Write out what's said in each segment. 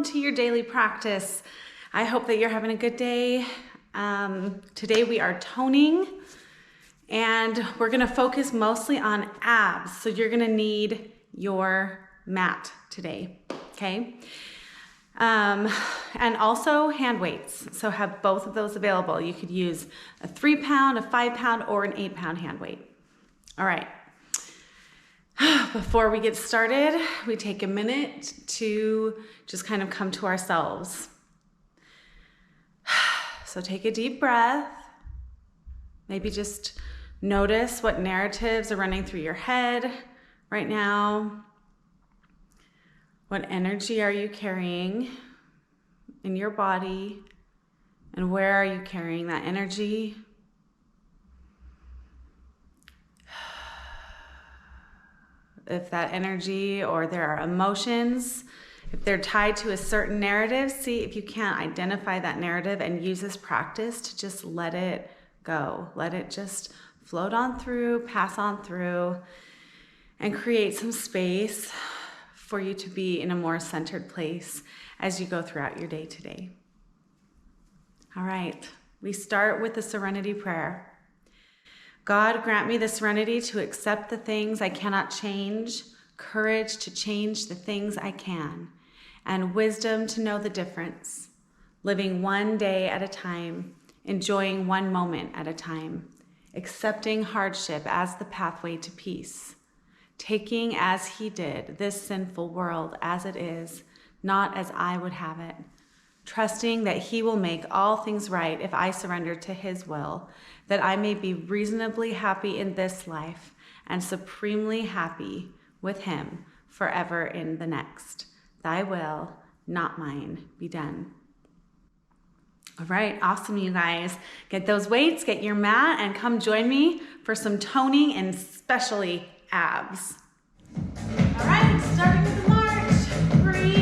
welcome to your daily practice. I hope that you're having a good day. Today we are toning, and we're gonna focus mostly on abs. So you're gonna need your mat today, okay? And also hand weights. So have both of those available. You could use a 3 pound, a 5 pound, or an 8 pound hand weight. All right. Before we get started, we take a minute to just kind of come to ourselves. So take a deep breath. Maybe just notice what narratives are running through your head right now. What energy are you carrying in your body? And where are you carrying that energy? If that energy or there are emotions, if they're tied to a certain narrative, see if you can't identify that narrative and use this practice to just let it go. Let it just float on through, pass on through, and create some space for you to be in a more centered place as you go throughout your day today. All right, we start with the serenity prayer. God, grant me the serenity to accept the things I cannot change, courage to change the things I can, and wisdom to know the difference, living one day at a time, enjoying one moment at a time, accepting hardship as the pathway to peace, taking as he did this sinful world as it is, not as I would have it, trusting that he will make all things right if I surrender to his will, that I may be reasonably happy in this life and supremely happy with him forever in the next. Thy will, not mine, be done. All right, awesome, you guys. Get those weights, get your mat, and come join me for some toning and especially abs. All right, starting with the march. Breathe.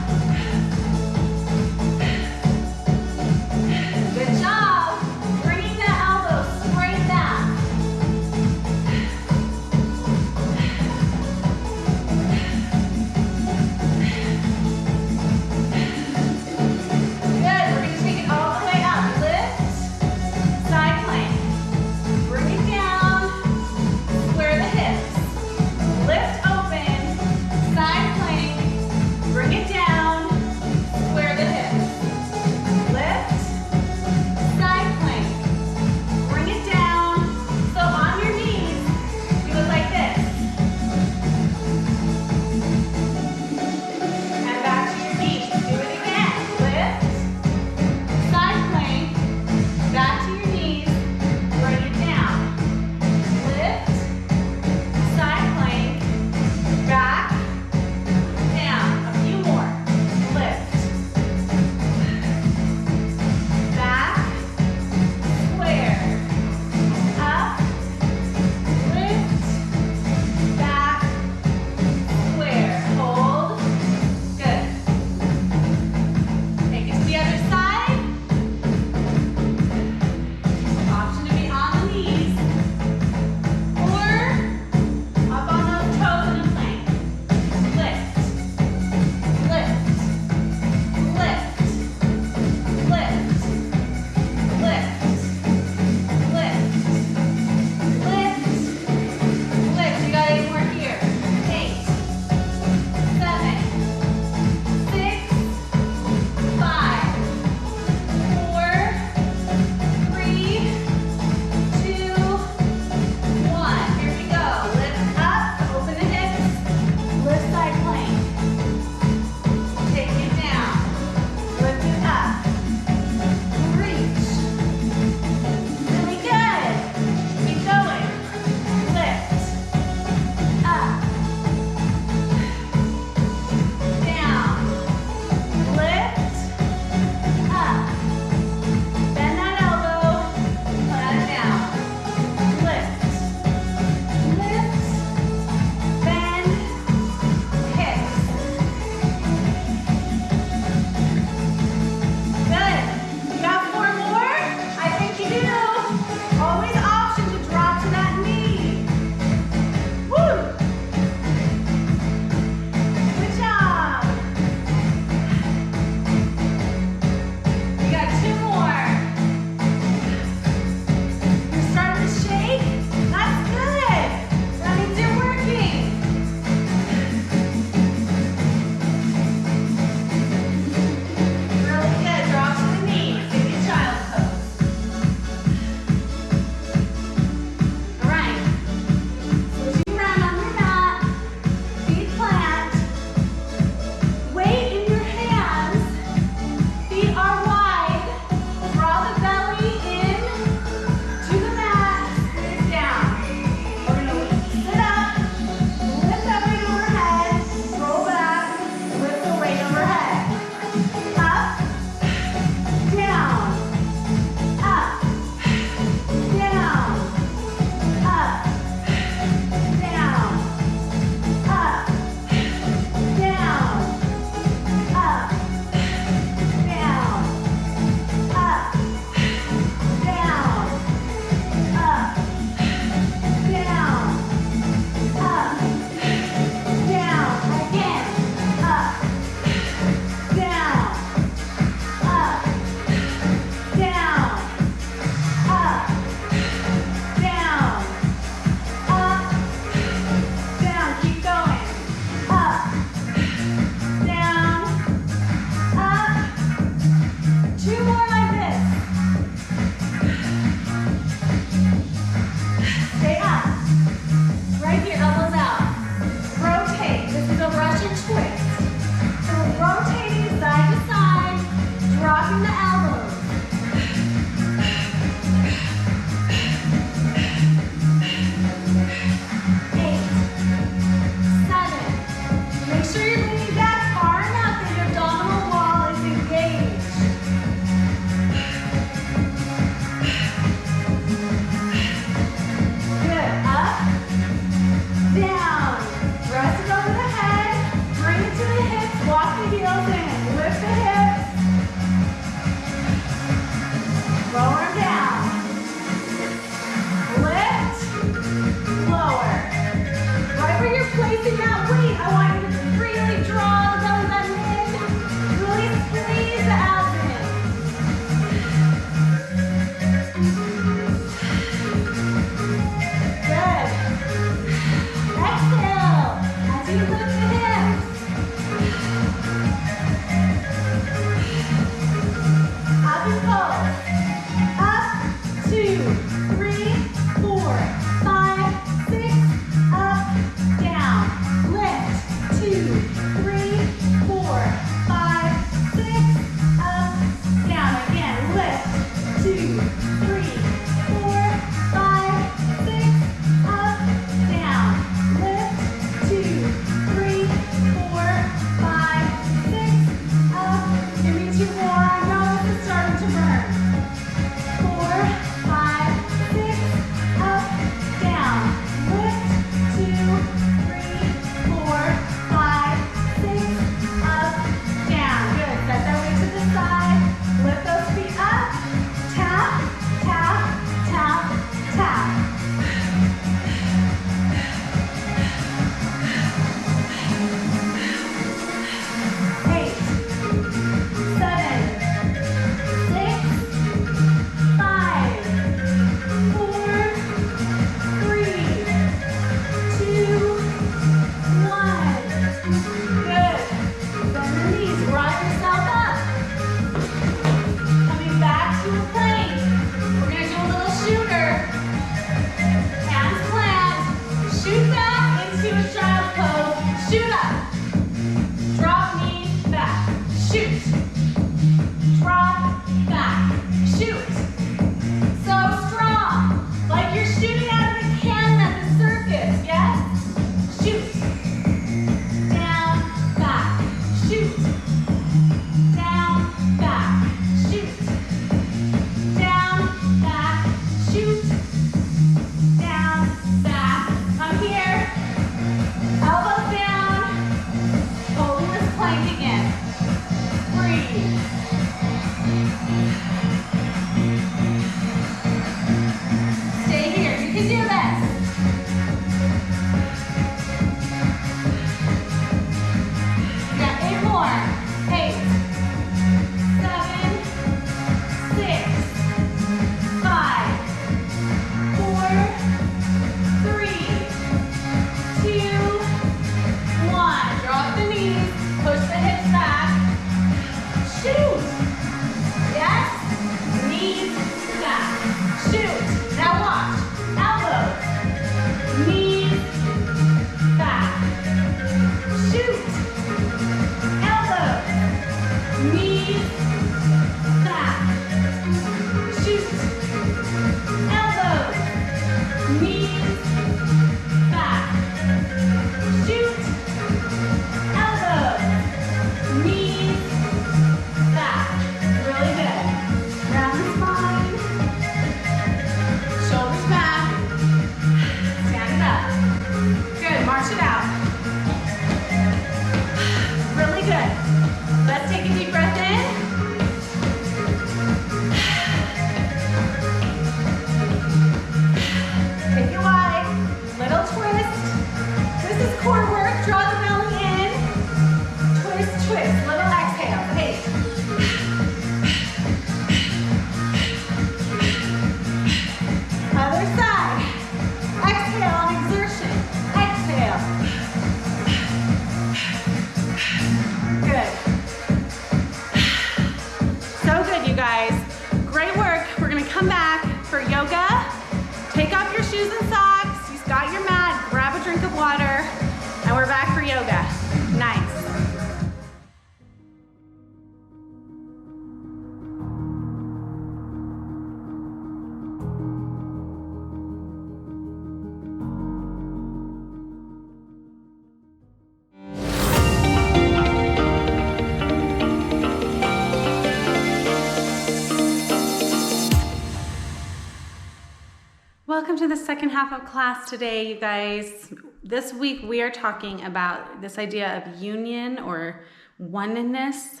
Welcome to the second half of class today, you guys. This week we are talking about this idea of union or oneness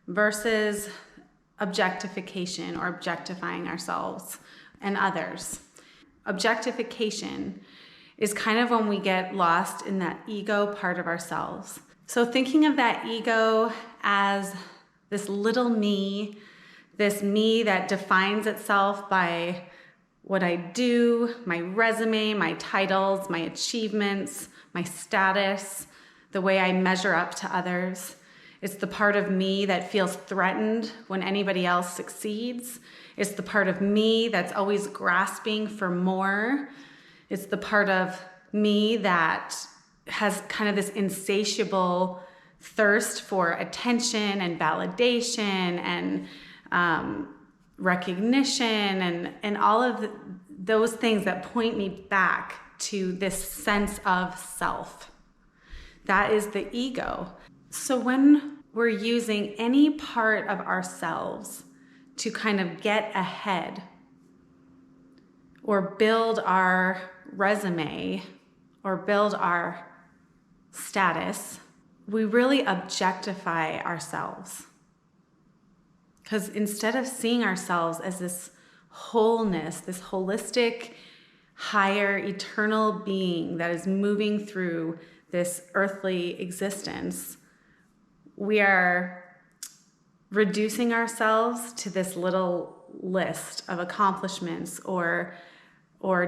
versus objectification or objectifying ourselves and others. Objectification is kind of when we get lost in that ego part of ourselves. So thinking of that ego as this little me, this me that defines itself by what I do, my resume, my titles, my achievements, my status, the way I measure up to others. It's the part of me that feels threatened when anybody else succeeds. It's the part of me that's always grasping for more. It's the part of me that has kind of this insatiable thirst for attention and validation and recognition and all of those things that point me back to this sense of self. That is the ego. So when we're using any part of ourselves to kind of get ahead or build our resume or build our status, we really objectify ourselves. Because instead of seeing ourselves as this wholeness, this holistic, higher, eternal being that is moving through this earthly existence, we are reducing ourselves to this little list of accomplishments or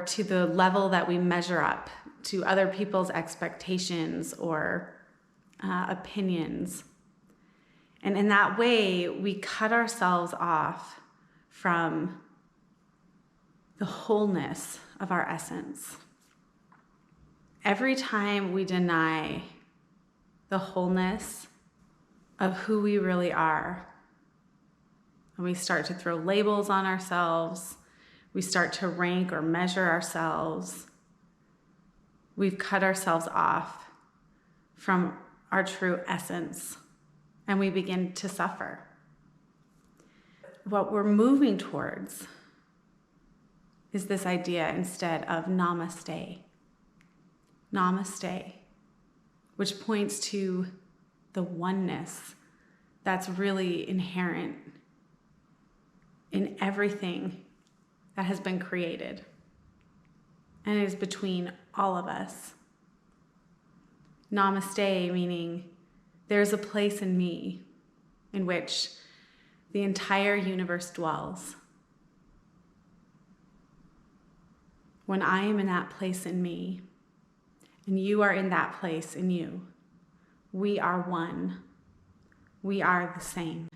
to the level that we measure up to other people's expectations or opinions. And in that way, we cut ourselves off from the wholeness of our essence. Every time we deny the wholeness of who we really are, and we start to throw labels on ourselves, we start to rank or measure ourselves, we've cut ourselves off from our true essence. And we begin to suffer. What we're moving towards is this idea instead of namaste. Namaste, which points to the oneness that's really inherent in everything that has been created and is between all of us. Namaste meaning there's a place in me in which the entire universe dwells. When I am in that place in me, and you are in that place in you, we are one. We are the same.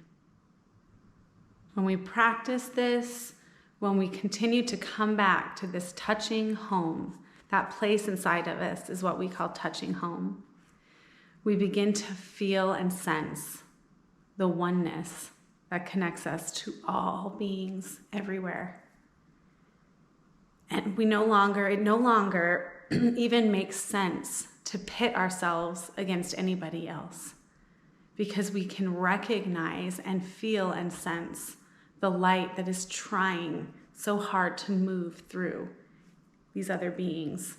When we practice this, when we continue to come back to this touching home, that place inside of us is what we call touching home. We begin to feel and sense the oneness that connects us to all beings everywhere. And it no longer even makes sense to pit ourselves against anybody else, because we can recognize and feel and sense the light that is trying so hard to move through these other beings.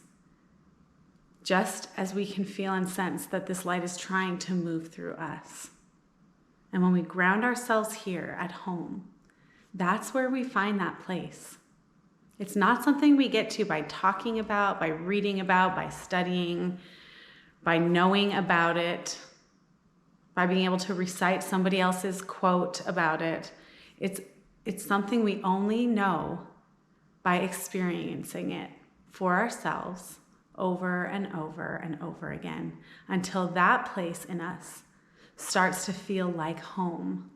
Just as we can feel and sense that this light is trying to move through us. And when we ground ourselves here at home, that's where we find that place. It's not something we get to by talking about, by reading about, by studying, by knowing about it, by being able to recite somebody else's quote about it. It's something we only know by experiencing it for ourselves over and over and over again, until that place in us starts to feel like home,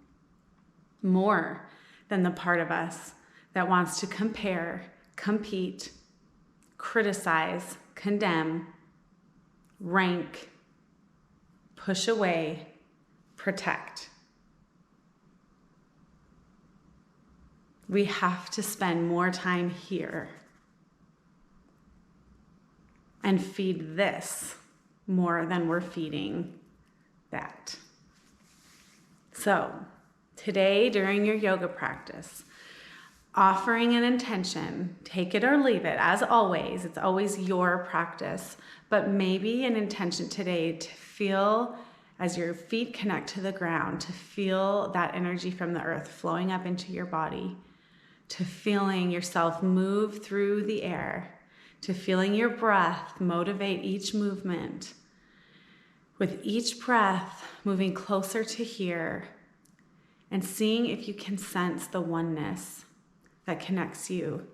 more than the part of us that wants to compare, compete, criticize, condemn, rank, push away, protect. We have to spend more time here and feed this more than we're feeding that. So today during your yoga practice, offering an intention, take it or leave it, as always. It's always your practice, but maybe an intention today to feel as your feet connect to the ground, to feel that energy from the earth flowing up into your body, to feeling yourself move through the air, to feeling your breath motivate each movement. With each breath, moving closer to here and seeing if you can sense the oneness that connects you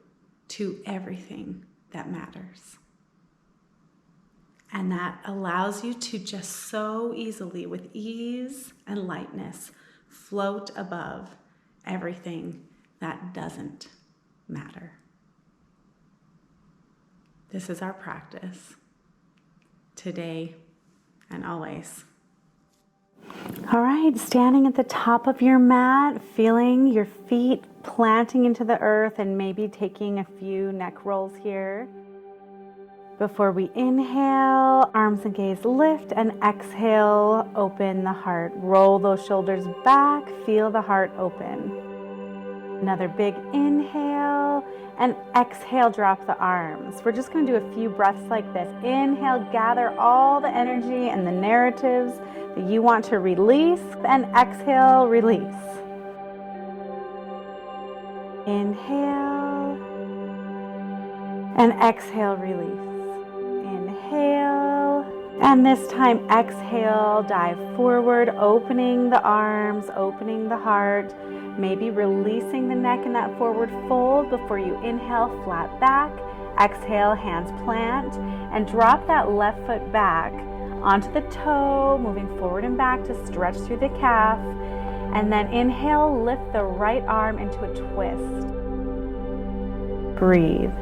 to everything that matters. And that allows you to just so easily, with ease and lightness, float above everything that doesn't matter. This is our practice today and always. All right, standing at the top of your mat, feeling your feet planting into the earth and maybe taking a few neck rolls here. Before we inhale, arms and gaze lift, and exhale, open the heart. Roll those shoulders back, feel the heart open. Another big inhale, and exhale, drop the arms. We're just going to do a few breaths like this. Inhale, gather all the energy and the narratives that you want to release, and exhale, release. Inhale, and exhale, release. Inhale, and this time exhale, dive forward, opening the arms, opening the heart, maybe releasing the neck in that forward fold before you inhale, flat back. Exhale, hands plant, and drop that left foot back onto the toe, moving forward and back to stretch through the calf. And then inhale, lift the right arm into a twist. Breathe.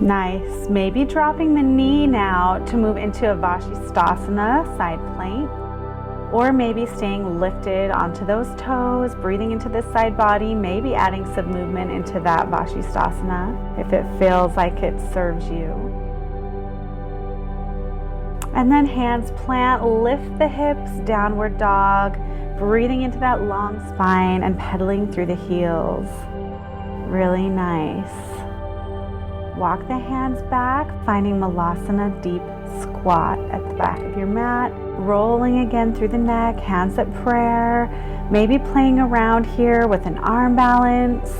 Nice. Maybe dropping the knee now to move into a Vashisthasana, side plank. Or maybe staying lifted onto those toes, breathing into this side body, maybe adding some movement into that Vashisthasana if it feels like it serves you. And then hands plant, lift the hips, downward dog, breathing into that long spine and pedaling through the heels. Really nice. Walk the hands back, finding Malasana, deep squat at the back of your mat. Rolling again through the neck, hands at prayer. Maybe playing around here with an arm balance.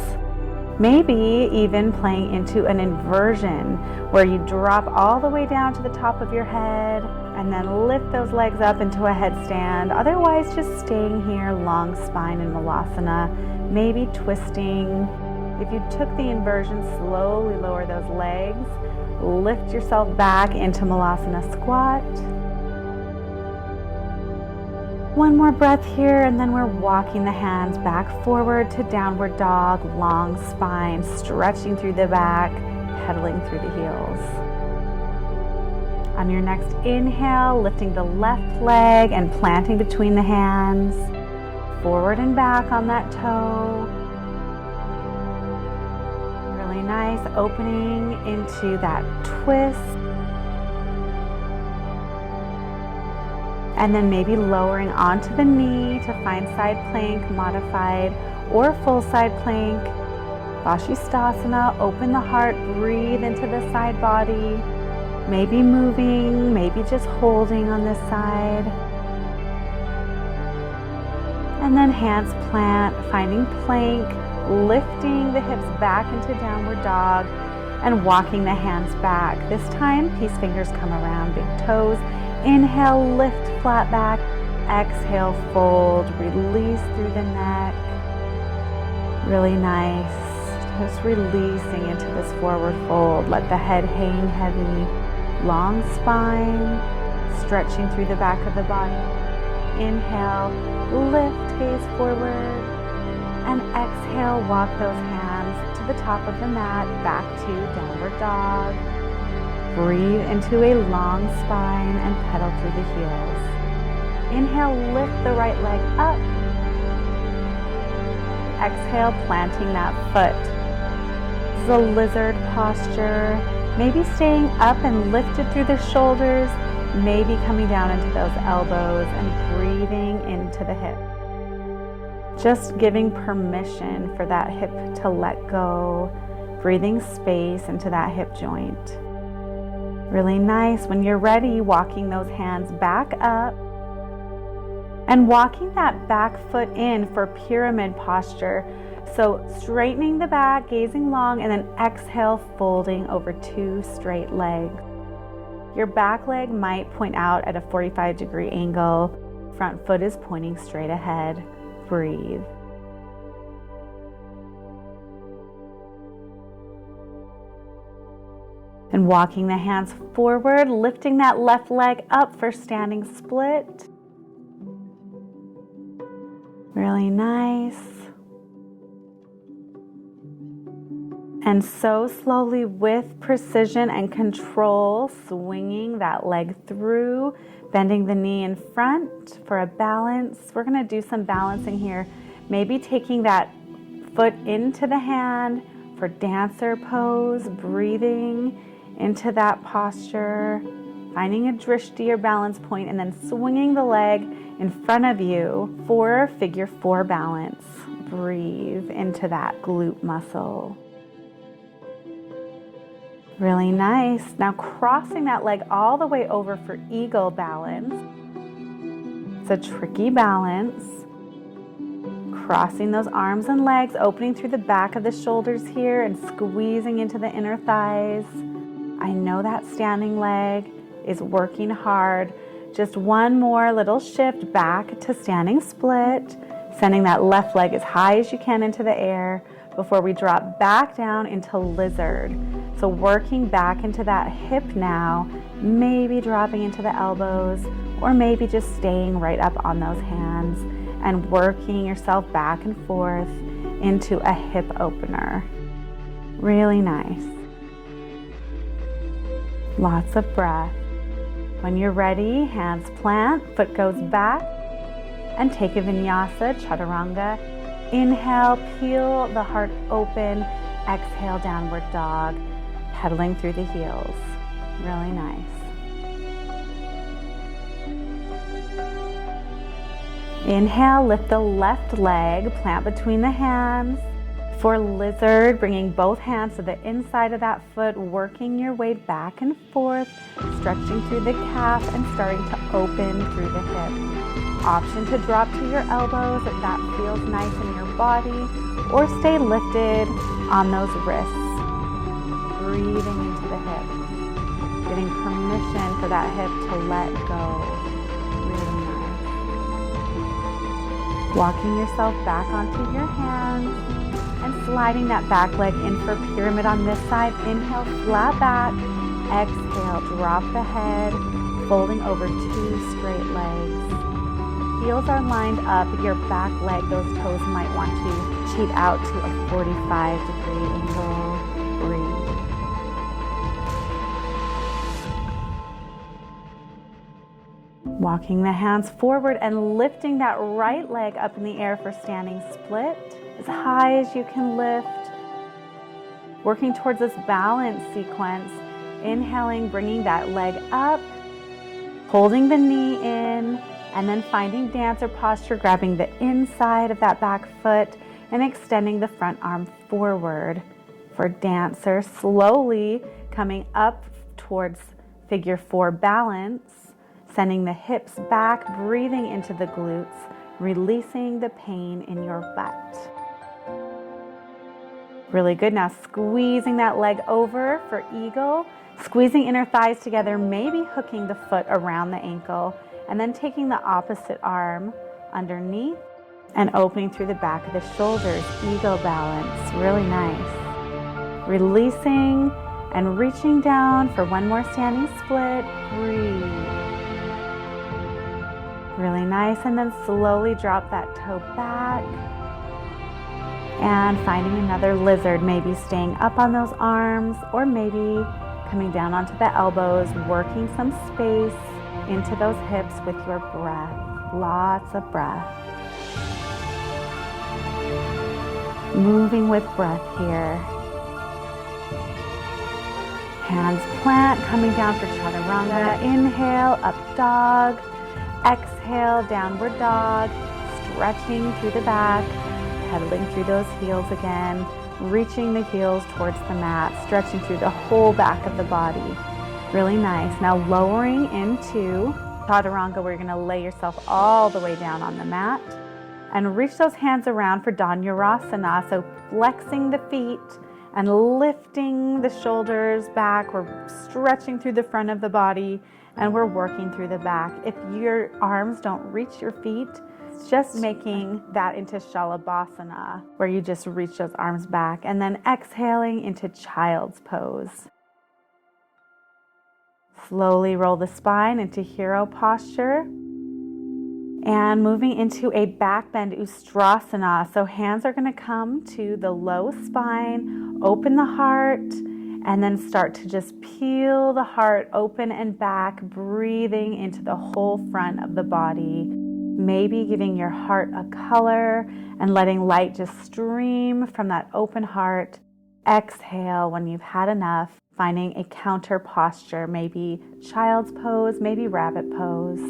Maybe even playing into an inversion where you drop all the way down to the top of your head and then lift those legs up into a headstand. Otherwise, just staying here, long spine in Malasana, maybe twisting. If you took the inversion, slowly lower those legs. Lift yourself back into Malasana squat. One more breath here, and then we're walking the hands back forward to downward dog, long spine, stretching through the back, pedaling through the heels. On your next inhale, lifting the left leg and planting between the hands, forward and back on that toe. Really nice, opening into that twist. And then maybe lowering onto the knee to find side plank, modified, or full side plank. Vashisthasana, open the heart, breathe into the side body. Maybe moving, maybe just holding on this side. And then hands plant, finding plank, lifting the hips back into downward dog, and walking the hands back. This time, peace fingers come around, big toes. Inhale, lift, flat back. Exhale, fold, release through the neck. Really nice. Just releasing into this forward fold. Let the head hang heavy. Long spine, stretching through the back of the body. Inhale, lift, gaze forward. And exhale, walk those hands to the top of the mat, back to downward dog. Breathe into a long spine and pedal through the heels. Inhale, lift the right leg up. Exhale, planting that foot. This is a lizard posture. Maybe staying up and lifted through the shoulders. Maybe coming down into those elbows and breathing into the hip. Just giving permission for that hip to let go, breathing space into that hip joint. Really nice. When you're ready, walking those hands back up and walking that back foot in for pyramid posture. So straightening the back, gazing long, and then exhale, folding over 2 straight legs. Your back leg might point out at a 45-degree angle. Front foot is pointing straight ahead. Breathe. And walking the hands forward, lifting that left leg up for standing split. Really nice. And so slowly, with precision and control, swinging that leg through, bending the knee in front for a balance. We're going to do some balancing here. Maybe taking that foot into the hand for dancer pose, breathing into that posture, finding a drishti or balance point, and then swinging the leg in front of you for figure 4 balance. Breathe into that glute muscle. Really nice. Now crossing that leg all the way over for eagle balance. It's a tricky balance. Crossing those arms and legs, opening through the back of the shoulders here and squeezing into the inner thighs. I know that standing leg is working hard. Just one more little shift back to standing split, sending that left leg as high as you can into the air before we drop back down into lizard. So working back into that hip now, maybe dropping into the elbows, or maybe just staying right up on those hands and working yourself back and forth into a hip opener. Really nice. Lots of breath. When you're ready, hands plant, foot goes back, and take a vinyasa, chaturanga. Inhale, peel the heart open. Exhale, downward dog, pedaling through the heels. Really nice. Inhale, lift the left leg, plant between the hands. For lizard, bringing both hands to the inside of that foot, working your way back and forth, stretching through the calf and starting to open through the hip. Option to drop to your elbows if that feels nice in your body, or stay lifted on those wrists. Breathing into the hip, getting permission for that hip to let go. Really nice. Walking yourself back onto your hands and sliding that back leg in for pyramid on this side. Inhale, flat back. Exhale, drop the head, folding over 2 straight legs. Heels are lined up, your back leg, those toes might want to cheat out to a 45-degree angle. Breathe. Walking the hands forward and lifting that right leg up in the air for standing split, as high as you can lift. Working towards this balance sequence, inhaling, bringing that leg up, holding the knee in, and then finding dancer posture, grabbing the inside of that back foot and extending the front arm forward for dancer, slowly coming up towards figure 4 balance, sending the hips back, breathing into the glutes, releasing the pain in your butt. Really good. Now squeezing that leg over for eagle, squeezing inner thighs together, maybe hooking the foot around the ankle, and then taking the opposite arm underneath and opening through the back of the shoulders. Eagle balance. Really nice. Releasing and reaching down for one more standing split. Breathe. Really nice. And then slowly drop that toe back. And finding another lizard, maybe staying up on those arms or maybe coming down onto the elbows, working some space into those hips with your breath. Lots of breath. Moving with breath here. Hands plant, coming down for chaturanga. Inhale, up dog. Exhale, downward dog. stretching through the back, pedaling through those heels again, reaching the heels towards the mat, stretching through the whole back of the body. Really nice. Now lowering into chaturanga, where you're going to lay yourself all the way down on the mat and reach those hands around for dhanurasana. So flexing the feet and lifting the shoulders back. We're stretching through the front of the body and we're working through the back. If your arms don't reach your feet, it's just making that into shalabhasana, where you just reach those arms back, and then exhaling into child's pose. Slowly roll the spine into hero posture and moving into a back bend ustrasana. So hands are going to come to the low spine, open the heart, and then start to just peel the heart open and back, breathing into the whole front of the body. Maybe giving your heart a color and letting light just stream from that open heart. Exhale when you've had enough, finding a counter posture, maybe child's pose, maybe rabbit pose.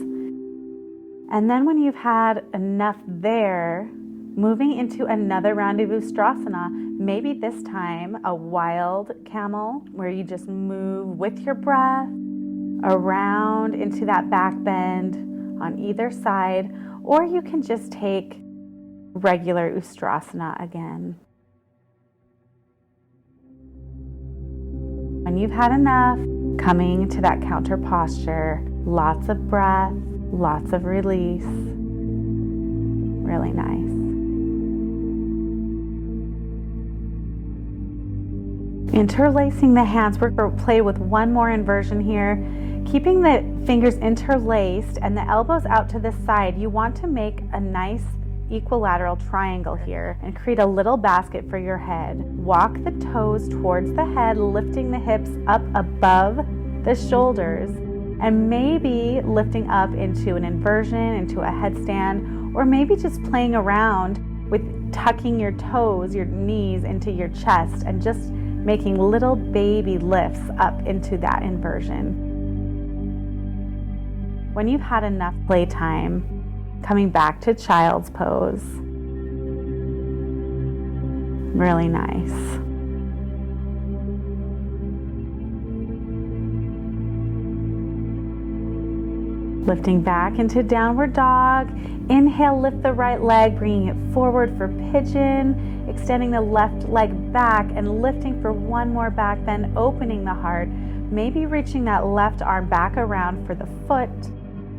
And then when you've had enough there, moving into another round of ustrasana, maybe this time a wild camel, where you just move with your breath around into that back bend on either side, or you can just take regular ustrasana again. When you've had enough, coming to that counter posture, lots of breath, lots of release. Really nice. Interlacing the hands, we're going to play with one more inversion here. Keeping the fingers interlaced and the elbows out to the side, you want to make a nice equilateral triangle here and create a little basket for your head. Walk the toes towards the head, lifting the hips up above the shoulders, and maybe lifting up into an inversion, into a headstand, or maybe just playing around with tucking your toes, your knees into your chest, and just making little baby lifts up into that inversion. When you've had enough playtime, coming back to child's pose. Really nice. Lifting back into downward dog. Inhale, lift the right leg, bringing it forward for pigeon, extending the left leg back and lifting for one more back bend, opening the heart, maybe reaching that left arm back around for the foot,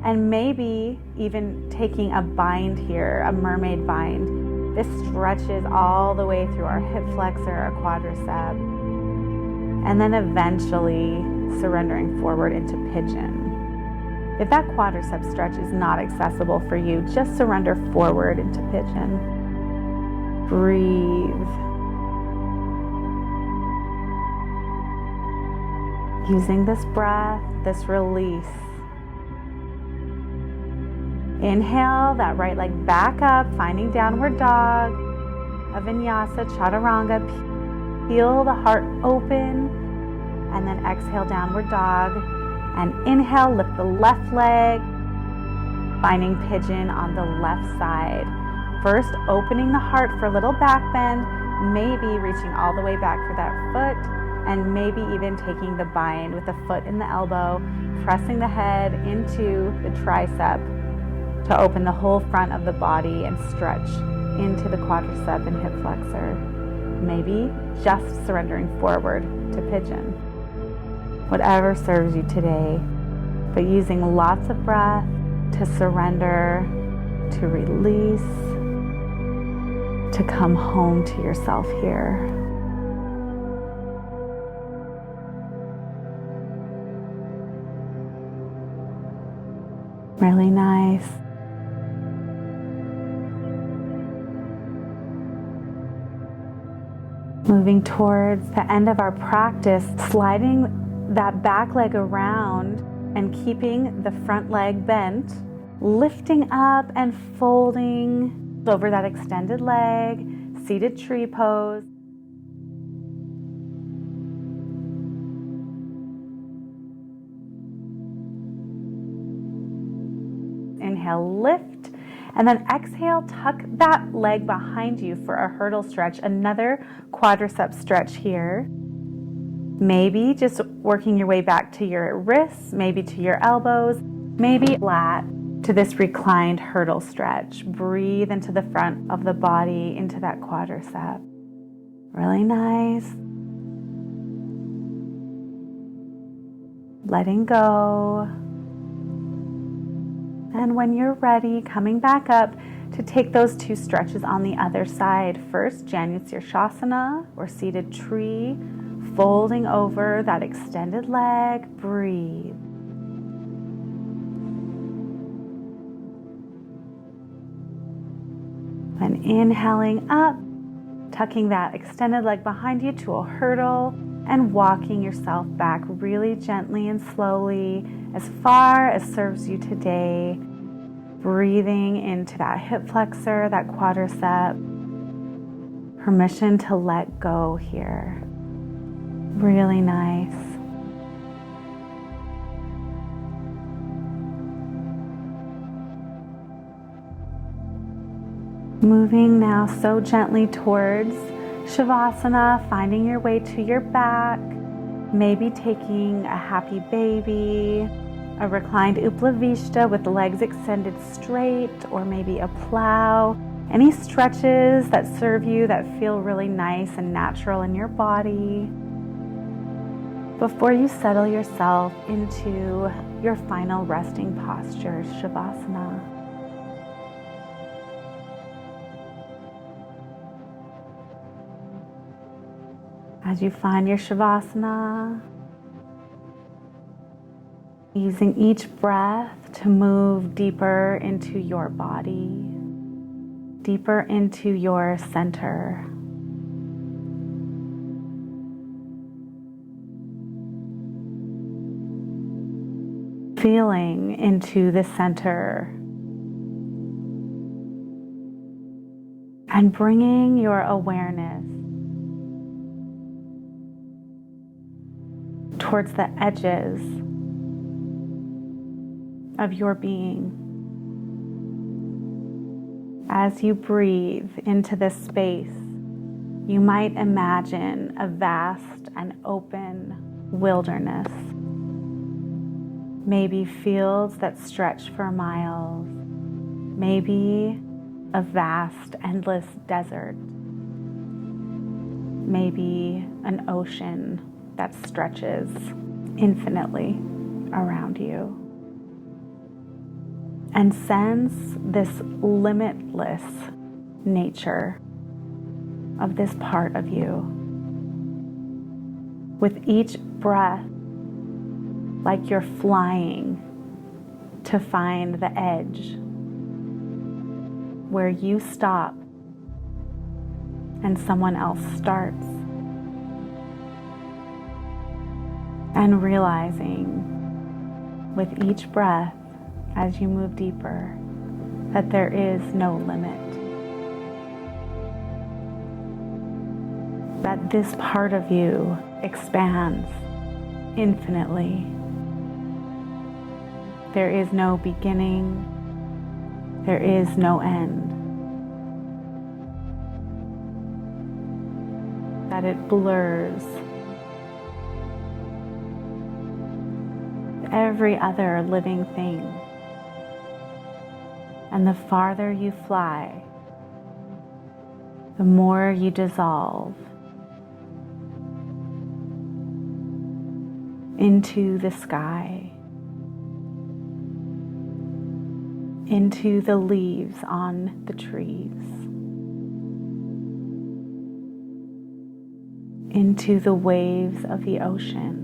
and maybe even taking a bind here, a mermaid bind. This stretches all the way through our hip flexor, our quadricep, and then eventually surrendering forward into pigeon. If that quadricep stretch is not accessible for you, just surrender forward into pigeon. Breathe. Using this breath, this release. Inhale, that right leg back up, finding downward dog, a vinyasa, chaturanga. Feel the heart open, and then exhale, downward dog. And inhale, lift the left leg, finding pigeon on the left side. First, opening the heart for a little back bend, maybe reaching all the way back for that foot, and maybe even taking the bind with the foot in the elbow, pressing the head into the tricep to open the whole front of the body and stretch into the quadricep and hip flexor. Maybe just surrendering forward to pigeon. Whatever serves you today, but using lots of breath to surrender, to release, to come home to yourself here. Really nice. Moving towards the end of our practice, sliding that back leg around and keeping the front leg bent, lifting up and folding over that extended leg, seated tree pose. Inhale, lift, And then exhale, tuck that leg behind you for a hurdle stretch, another quadricep stretch here. Maybe just working your way back to your wrists, maybe to your elbows, maybe flat to this reclined hurdle stretch. Breathe into the front of the body, into that quadricep. Really nice. Letting go. And when you're ready, coming back up to take those two stretches on the other side. First, Janushirshasana, or seated tree, folding over that extended leg. Breathe. And inhaling up, tucking that extended leg behind you to a hurdle and walking yourself back really gently and slowly as far as serves you today. Breathing into that hip flexor, that quadricep. Permission to let go here. Really nice. Moving now so gently towards Shavasana, finding your way to your back, maybe taking a happy baby, a reclined Uplavishta with the legs extended straight, or maybe a plow. Any stretches that serve you that feel really nice and natural in your body before you settle yourself into your final resting posture, Shavasana. As you find your Shavasana, using each breath to move deeper into your body, deeper into your center. Feeling into the center and bringing your awareness towards the edges of your being. As you breathe into this space, you might imagine a vast and open wilderness. Maybe fields that stretch for miles. Maybe a vast, endless desert. Maybe an ocean that stretches infinitely around you. And sense this limitless nature of this part of you. With each breath, like you're flying to find the edge where you stop and someone else starts. And realizing with each breath, as you move deeper, that there is no limit. That this part of you expands infinitely. There is no beginning. There is no end. That it blurs every other living thing. And the farther you fly, the more you dissolve into the sky, into the leaves on the trees, into the waves of the ocean,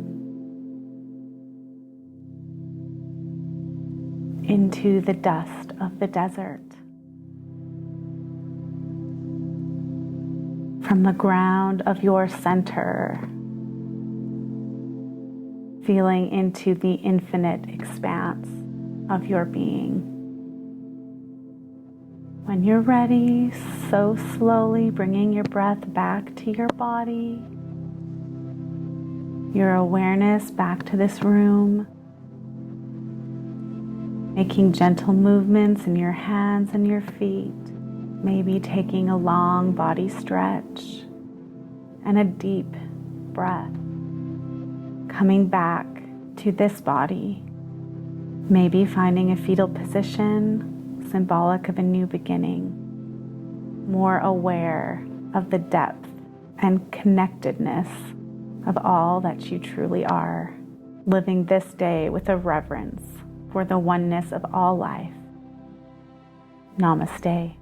into the dust of the desert. From the ground of your center, feeling into the infinite expanse of your being. When you're ready, so slowly bringing your breath back to your body, your awareness back to this room. making gentle movements in your hands and your feet, maybe taking a long body stretch and a deep breath. Coming back to this body, maybe finding a fetal position, symbolic of a new beginning, more aware of the depth and connectedness of all that you truly are, living this day with a reverence for the oneness of all life. Namaste.